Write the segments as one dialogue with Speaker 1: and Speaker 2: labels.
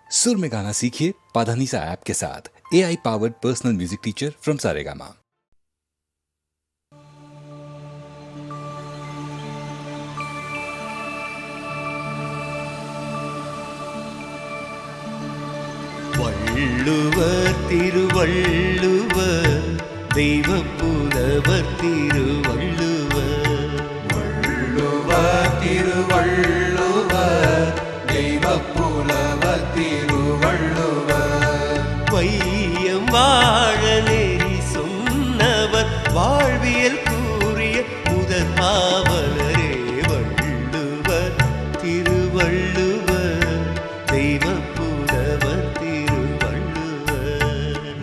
Speaker 1: सुर में गाना सीखिए पाधानीसा ऐप के साथ। AI powered personal music teacher from Saregama.
Speaker 2: Valluvar Thiruvalluvar தெய்வப்புலவர் திருவள்ளுவர்.
Speaker 3: வள்ளுவர் திருவள்ளுவர் தெய்வப்புலவர் திருவள்ளுவர்.
Speaker 2: வையம் வாழ நெறி சொன்னவர் வாழ்வியல் கூறிய முதற் பாவலரே வள்ளுவர் திருவள்ளுவர் தெய்வப்புலவர் திருவள்ளுவர்.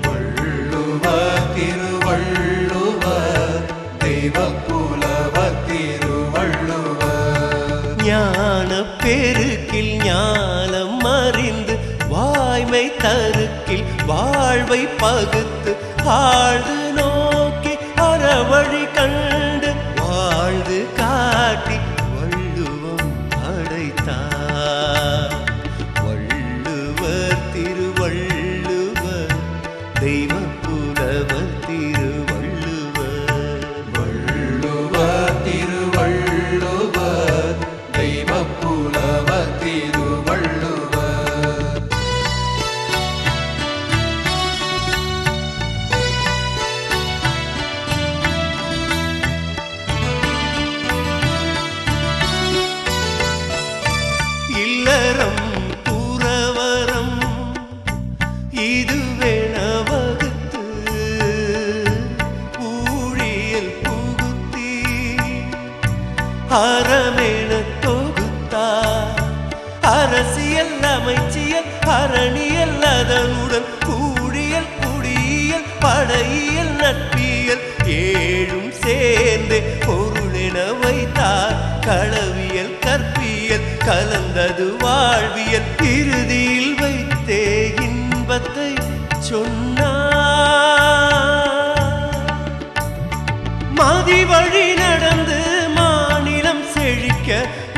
Speaker 3: வள்ளுவர் திருவள்ளுவர் தெய்வப்புலவர் திருவள்ளுவர்.
Speaker 2: ஞான பெருக்கில் ஞானம் அறிந்து வாய்மை தருக்கில் வாழ்வை பகுத்து ஆழ்ந்து நோக்கி அறவழி கண்டு வாழ்ந்து காட்டி வள்ளுவம் படைத்தார். வள்ளுவர் திருவள்ளுவர் தெய்வப்புலவர் திருவள்ளுவர்.
Speaker 3: வள்ளுவர் திருவள்ளுவர் தெய்வப்புலவர் திருவள்ளுவர்.
Speaker 2: இல்லறம் துறவரம் இதுவென வகுத்து ஊழியல் புகுத்தி அறமென தொகுத்தார். அரசியல் அமைச்சியல் அரணியல் அதனுடன் கூடியல் குடியியல் படையியல் நட்பியல் ஏழும் சேர்ந்து பொருளென வைத்தார். களவியல் கற்பியல் கலந்தது வாழ்வியல் இறுதியில் வைத்தே இன்பத்தை சொன்னார். மதி வழி நடந்து மாநிலம் செழிக்க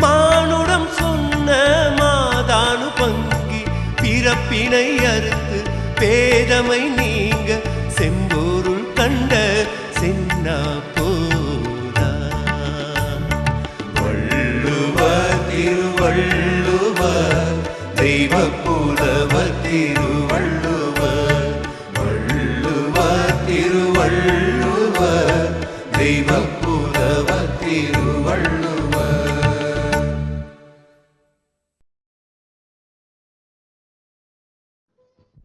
Speaker 2: மானுடம் சொன்ன மாதானு பங்கி பிறப்பினை அறுத்து பேதமை நீங்க செம்பொருள் கண்ட சென்னா போதா.
Speaker 3: வள்ளுவர் திருவள்ளுவர் தெய்வப்புலவர் திருவள்ளுவர். வள்ளுவர் திருவள்ளுவர் தெய்வப்புலவர் திருவள்ளுவர்.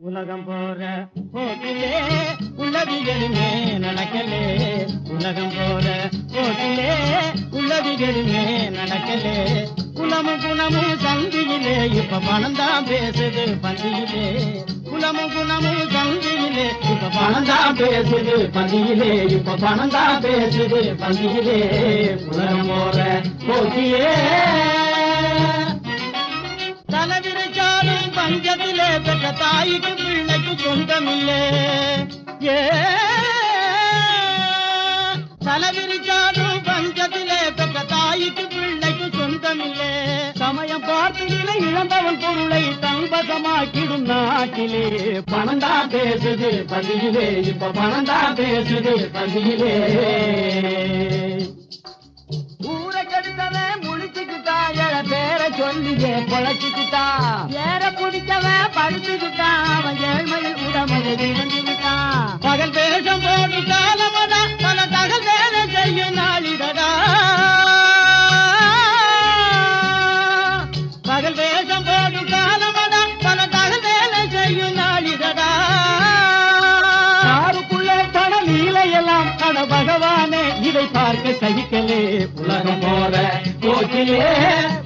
Speaker 4: உலகம் போற போக்கிலே உள்ளதிகளுமே நடக்கலே. உலகம் போற போக்கிலே உள்ளதிகளுமே நடக்கலே. குலமும் குணமும் சந்தியிலே இப்ப பணம் தான் பேசுது பந்தியிலே. குலமும் குணமும் சந்தியிலே இப்ப பணம் தான் பேசுது பந்தியிலே. இப்ப பணம் தான் பேசுது பந்தியிலே. உலகம் போற போக்கிலே தலைவிரிச்சாலும் பஞ்சத்திலே பெற்ற தாய்க்கு பிள்ளைக்கு சொந்தமில்லே. ஏ தலைவிரிச்சாலும் பஞ்சத்திலே பெற்ற தாய்க்கு பிள்ளைக்கு சொந்தமில்லே. சமயம் பார்த்திலே இழந்தவன் பொருளை தன்பசமாக்கிடும் நாட்டிலே. பணம் தான் பேசுது பதியிலே. இப்ப பணம் தான் பேசுது பதியிலே. ஊரை கெடுத்தவன் முழிச்சுக்கிட்டா எழ பேரை சொல்லியே பொழைச்சுக்கிட்டான். ஏற குடிச்சவன் படுத்துக்கிட்டான். அவன் ஏழ்மையில் உடமையை இழந்துவிட்டான். பகல் வேஷம் போட்டு காலமடா பல தகல் வேலை செய்யும் நாளிடடா. பகல் வேஷம் போட்டு காலமடா பல தகல் வேலை செய்யும் நாளிடடா. யாருக்குள்ளே பண லீலையெல்லாம் அட பகவானே இதை பார்க்க சகிக்கலே. உலகம் போற போக்கிலே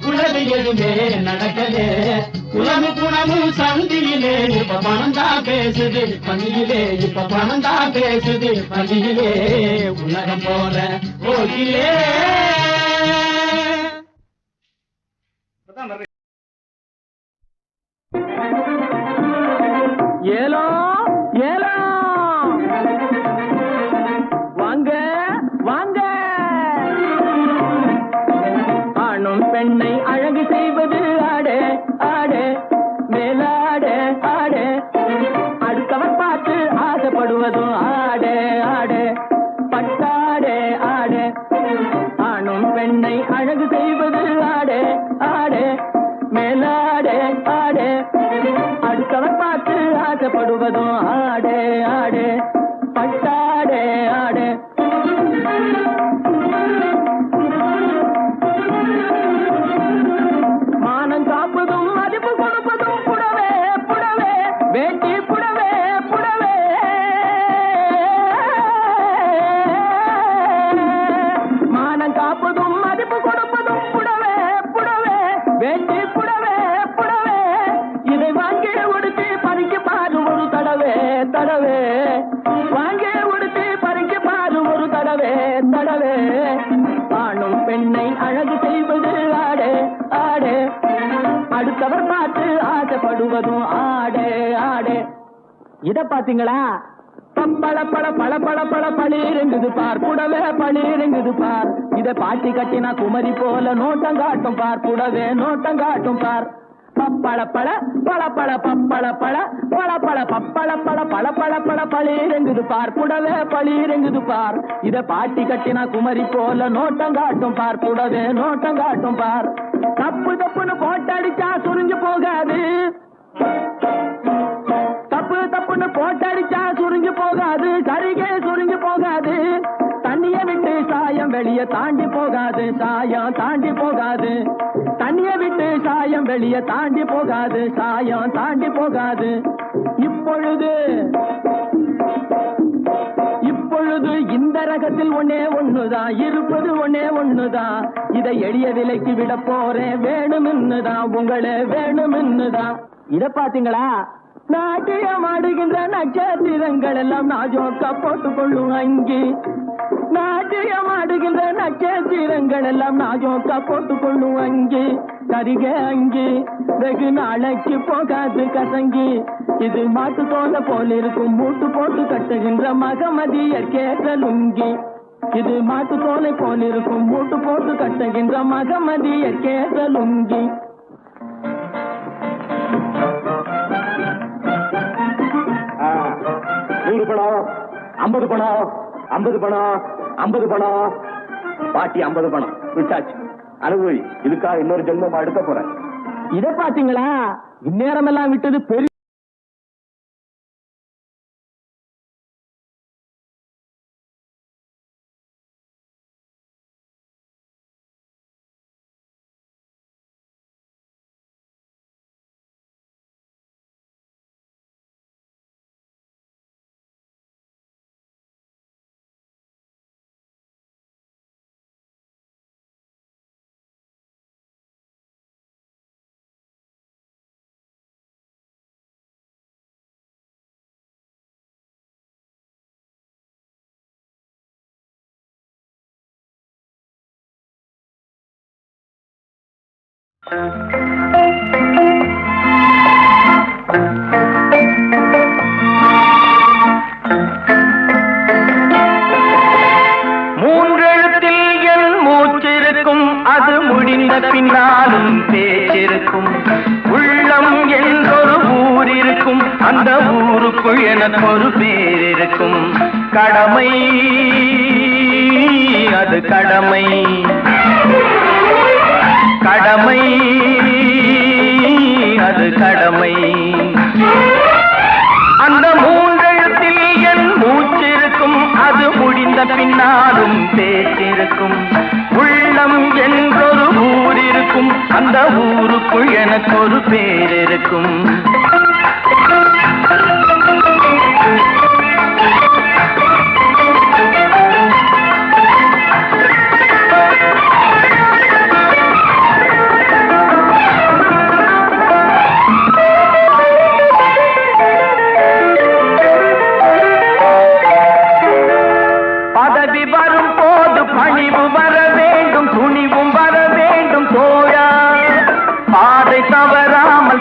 Speaker 4: உலகு எதுவுமே நடக்கலே. குலமும் குணமும் சந்தியிலே இப்ப பணம் தான் பேசுது பந்தியிலே. இப்ப பணம் தான் பேசுது பந்தியிலே. உலகம் போற போக்கிலே. ஏலோ ஏலோ வாங்க வாங்க. ஆணும் பெண்ணை அழகு செய்வது ஆடே ஆடே மேலா ஆடு ஆடு அடுத்தவர் பார்த்து ஆசைப்படுவதும் ஆடு ஆடு பட்டாடு ஆடு ஆணும் பெண்ணை அழகு செய்வது ஆடு ஆடு மேலாடு ஆடு அடுத்தவர் பார்த்து ஆசைப்படுவதும் ஆடு ஆடு பட்டாடு ஆடு மானம் காப்பதும் மதிப்பு கொடுப்பதும் புடவே புடவே வேட்டி புடவே புடவே மானம் காப்பதும் மதிப்பு கொடுப்பதும் புடவே புடவே வேட்டி புடவே புடவே இதை வாங்கி உடுத்தி பறிக்க பாரு ஒரு தடவே தடவே வாங்கி உடுத்தி பறிக்க பாரு ஒரு தடவே தடவே ஆணும் பெண்ணை அழகு செய்வது ஆடு ஆடு அடுத்தவர் பார்த்து ஆசைப்படுவதும் ஆடு ஆடு இத பாத்தீங்களா பப்பள பழ பழ பழ பழ பளிருங்குது பார் புடவே பளிருங்குது பார் இத பாட்டி கட்டினா குமரி போல நோட்டம் காட்டும் பார் புடவே நோட்டம் காட்டும் பார் பப்பள பழ பழ பழ பப்பள பழ பழ பழ பப்பள பழ பழ பழ பழ பளிருங்குது பார் புடவே பளிருங்குது பார் இத பாட்டி கட்டினா குமரி போல நோட்டம் காட்டும் பார் புடவே நோட்டம் காட்டும் பார் தப்பு தப்புன்னு போட்டடிச்சா சுருங்கி போகாது தப்பு தப்புன்னு போட்டடிச்சா சுருங்கி போகாது சரிகே சுருங்கி போகாது தண்ணிய விட்டு சாயம் வெளியே தாண்டி போகாது சாயம் தாண்டி போகாது தண்ணிய விட்டு சாயம் வெளியே தாண்டி போகாது சாயம் தாண்டி போகாது இப்பொழுது இப்பொழுது இந்த ரகத்தில் ஒன்னே ஒண்ணுதான் இருப்பது ஒன்னே ஒண்ணுதான் இதை எளிய விலைக்கு விட போறேன் வேணும்னுதான் உங்களே வேணும்னுதான் இத பாத்தீங்களா நாட்டியம் ஆடுகின்ற நட்சத்திரங்கள் எல்லாம் நாஜோக்கா போட்டுக்கொள்ளும் அங்கி நாட்டியம் ஆடுகின்ற நட்சத்திரங்கள் எல்லாம் நாஜோக்கா போட்டுக்கொள்ளும் அங்கி கரிக அங்கி வெகு நாளைக்கு போகாது கசங்கி இது மாட்டு தோலை போல இருக்கும் மூட்டு போட்டு கட்டுகின்ற மகமதியர் கேட்ட லுங்கி இது மாட்டு தோலை போல இருக்கும் மூட்டு போட்டு கட்டுகின்ற மகமதியர் கேட்ட லுங்கி 100 பணம் 50 பணம் 50 பணம் 50 பணம் பாட்டி 50 பணம் விட்டாச்சு அனுபவி இதுக்காக இன்னொரு ஜென்மம் எடுக்க போறேன் இத பாத்தீங்களா இந்நேரம் எல்லாம் விட்டது பெரிய
Speaker 2: மூன்றெழுத்தில் என் மூச்சிருக்கும் அது முடிந்த பின்னாலும் பேச்சிருக்கும் உள்ளம் என்றொரு ஊர் இருக்கும் அந்த ஊருக்குள் எனக்கு ஒரு பேர் இருக்கும் கடமை அது கடமை கடமை அது கடமை அந்த மூன்றெழுத்தில் என் மூச்சிருக்கும் அது முடிந்த பின்னாலும் பேச்சிருக்கும் உள்ளம் என்றொரு ஊர் இருக்கும் அந்த ஊருக்குள் எனக்கு ஒரு பேர் இருக்கும்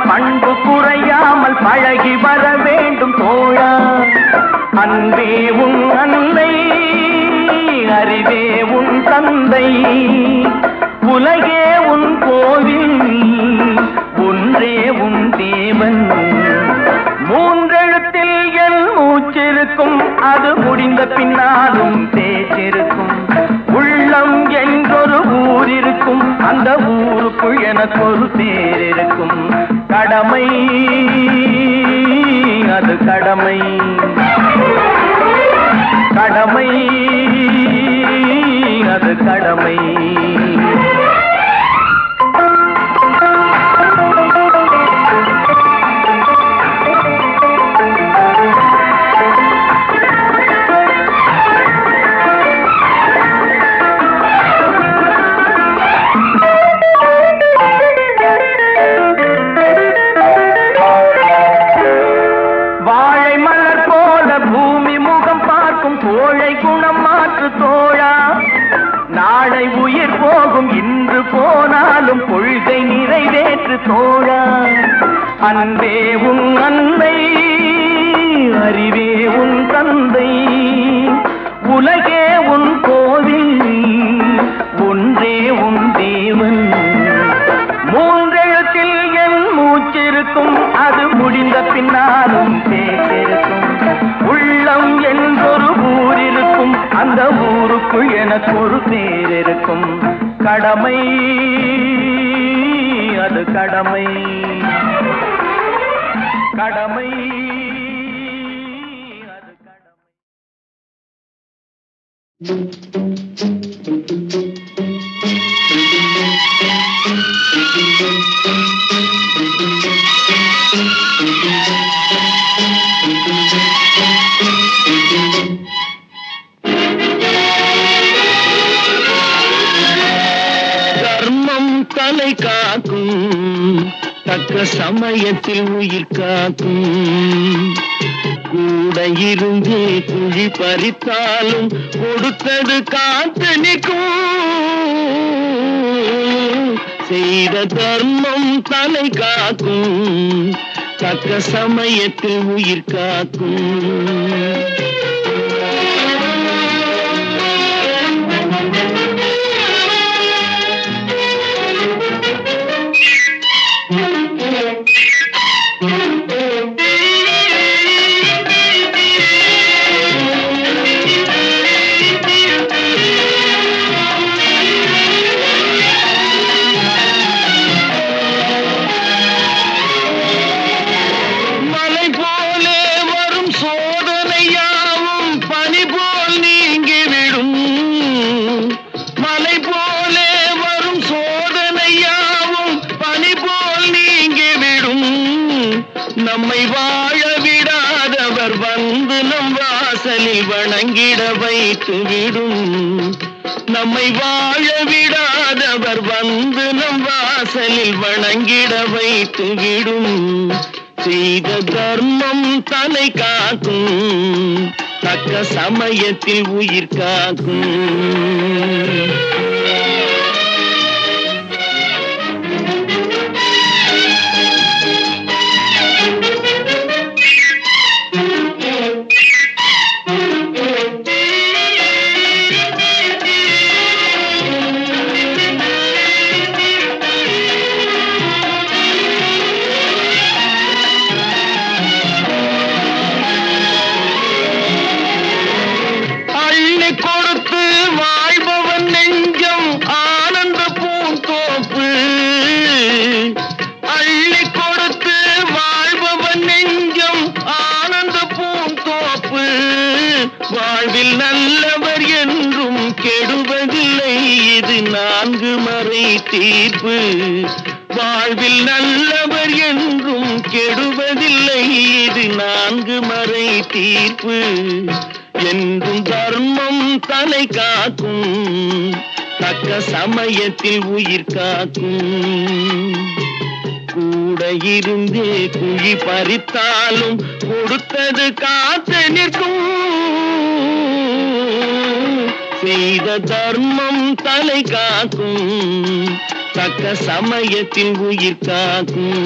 Speaker 2: பண்பு குறையாமல் பழகி வர வேண்டும் தோழா அன்பே உன் அன்னை அறிவே உன் தந்தை உலகே உன் கோவில் ஒன்றே அன்பே உன் தேவன். மூன்றெழுத்தில் என் மூச்சிருக்கும், அது முடிந்த பின்னாலும் பேச்சிருக்கும். உள்ளம் என்றொரு ஊர் இருக்கும், அந்த ஊருக்குள் எனக்கு ஒரு பேர் இருக்கும். கடமை அது கடமை, கடமை அது கடமை. கோழை குணம் மாற்று தோழா, நாளை உயிர் போகும், இன்று போனாலும் கொள்கை நிறைவேற்று தோழா. அன்பே உன் அன்னை, அறிவே உன் தந்தை, உலகே உன் கோவில், ஒன்றே உன் தேவன். மூன்றெழுத்தில் என் மூச்சிருக்கும், அது முடிந்த பின்னாலும் பேச்சிருக்கும். உள்ளம் என்றொரு ஊர் இருக்கும், அந்த ஊருக்குள் எனக்கு ஒரு பேர் இருக்கும். கடமை அது கடமை, கடமை அது கடமை.
Speaker 4: தலை காக்கும், தக்க சமயத்தில் உயிர் காக்கும். கூட இருந்து குழி பறித்தாலும் கொடுத்தது காத்து நிற்கும். செய்த தர்மம் தலை காக்கும், தக்க சமயத்தில் உயிர் காக்கும். நம்மை வாழ விடாதவர் வந்து நம் வாசலில் வணங்கிட வைத்து விடும். நம்மை வாழ விடாதவர் வந்து நம் வாசலில் வணங்கிட வைத்து விடும். செய்த தர்மம் தலை காக்கும், தக்க சமயத்தில் உயிர் காக்கும். வாழ்வில் நல்லவர் என்றும் கெடுவதில்லை, இது நான்கு மறை தீர்ப்பு. வாழ்வில் நல்லவர் என்றும் கெடுவதில்லை, இது நான்கு மறை தீர்ப்பு. என்றும் தர்மம் தலை காக்கும், தக்க சமயத்தில் உயிர் காக்கும். கூட இருந்தே குழி பறித்தாலும் கொடுத்தது காத்து நிற்கும். செய்த தர்மம் தலை காக்கும், தக்க சமயத்தில் உயிர் காக்கும்.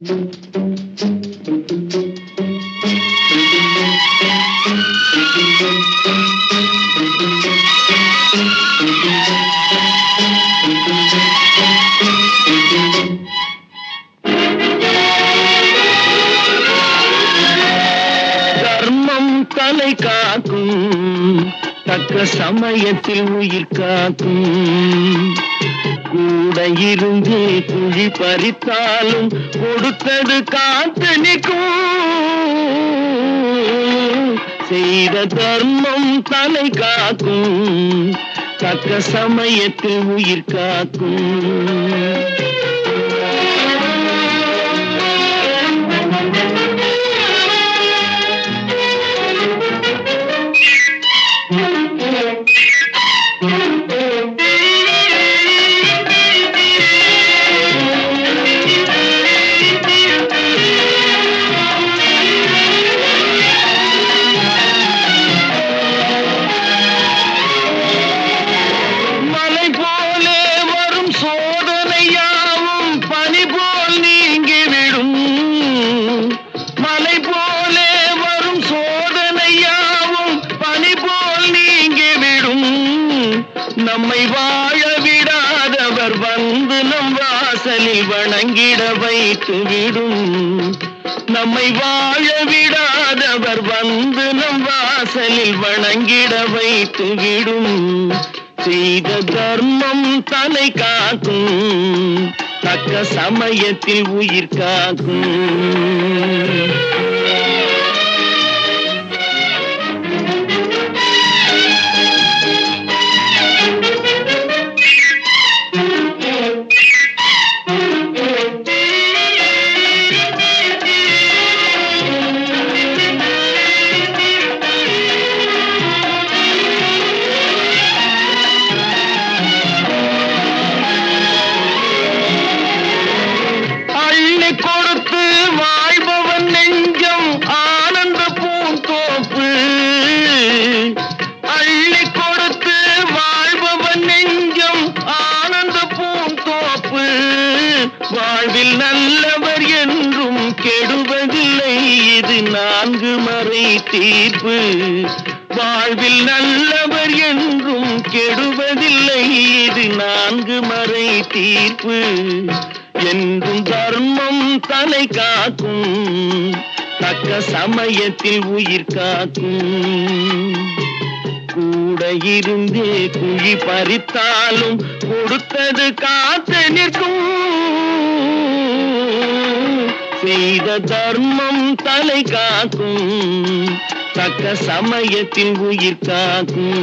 Speaker 2: தர்மம் தலை காக்கும், தக்க சமயத்தில் உயிர் காக்கும். கூட இருந்து குழி பறித்தாலும் கொடுத்தது காத்து நிற்கும். செய்த தர்மம் தலை காக்கும், தக்க சமயத்தில் உயிர் காக்கும். நம்மை வாழ விடாதவர் வந்து நம் வாசலில் வணங்கிட வைத்து விடும். நம்மை வாழ விடாதவர் வந்து நம் வாசலில் வணங்கிட வைத்து விடும். செய்த தர்மம் தலை காக்கும், தக்க சமயத்தில் உயிர் காக்கும். கொடுத்து வாழ்பவன் நெஞ்சம் ஆனந்த பூந்தோப்பு. அள்ளி கொடுத்து வாழ்பவன் நெஞ்சம் ஆனந்த பூந்தோப்பு. வாழ்வில் நல்லவர் என்றும் கெடுவதில்லை, இது 4 மறை தீர்ப்பு. வாழ்வில் நல்லவர் என்றும் கெடுவதில்லை, இது 4 மறை தீர்ப்பு. என்றும் தர்மம் தலை காக்கும், தக்க சமயத்தில் உயிர் காக்கும். கூட இருந்தே குழி பறித்தாலும் கொடுத்தது காத்து நிற்கும். செய்த தர்மம் தலை காக்கும், தக்க சமயத்தில் உயிர் காக்கும்.